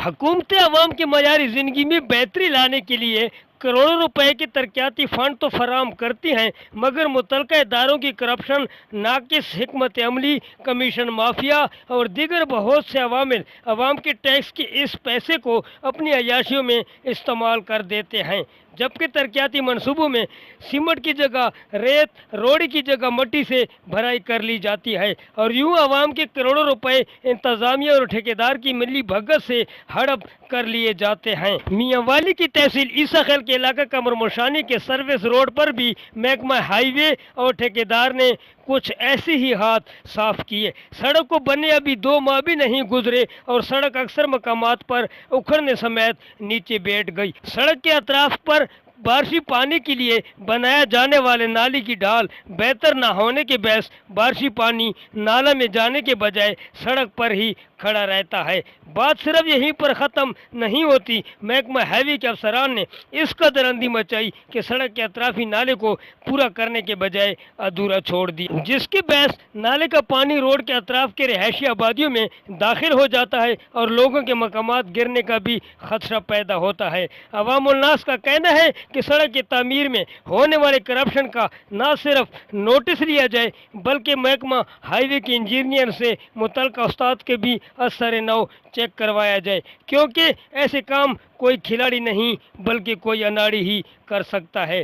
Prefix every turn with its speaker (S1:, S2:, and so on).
S1: हुकूमत अवाम की मयारी ज़िंदगी में बेहतरी लाने के लिए करोड़ों रुपए के तरक्याती फंड तो फराम करती हैं, मगर मुतलका इदारों की करप्शन, नाकिस हिकमत अमली, कमीशन माफिया और दीगर बहुत से अवामिल अवाम के टैक्स के इस पैसे को अपनी अयाशियों में इस्तेमाल कर देते हैं। जबकि तरक्याती मनसूबों में सीमेंट की जगह रेत, रोड़ी की जगह मट्टी से भराई कर ली जाती है और यूं आवाम के करोड़ों रुपए इंतजामिया और ठेकेदार की मिली भगत से हड़प कर लिए जाते हैं। मियांवाली की तहसील ईसा खैल के इलाका कमरमुशानी के सर्विस रोड पर भी महकमा हाईवे और ठेकेदार ने कुछ ऐसे ही हाथ साफ किए। सड़क को बने अभी 2 माह भी नहीं गुजरे और सड़क अक्सर मकामात पर उखड़ने समेत नीचे बैठ गई। सड़क के अतराफ पर बारिशी पानी के लिए बनाया जाने वाले नाली की ढाल बेहतर न होने के बहस बारिशी पानी नाला में जाने के बजाय सड़क पर ही खड़ा रहता है। बात सिर्फ यहीं पर ख़त्म नहीं होती। महकमा हाईवे के अफसरान ने इस कदर अंधी मचाई कि सड़क के अतराफी नाले को पूरा करने के बजाय अधूरा छोड़ दिया, जिसके बहस नाले का पानी रोड के अतराफ के रिहायशी आबादियों में दाखिल हो जाता है और लोगों के मकामात गिरने का भी खदशा पैदा होता है। अवामुल नास का कहना है कि सड़क की तामीर में होने वाले करप्शन का न सिर्फ नोटिस लिया जाए बल्कि महकमा हाईवे के इंजीनियर से मुतल्लिका उस्ताद के भी असर नौ चेक करवाया जाए, क्योंकि ऐसे काम कोई खिलाड़ी नहीं बल्कि कोई अनाड़ी ही कर सकता है।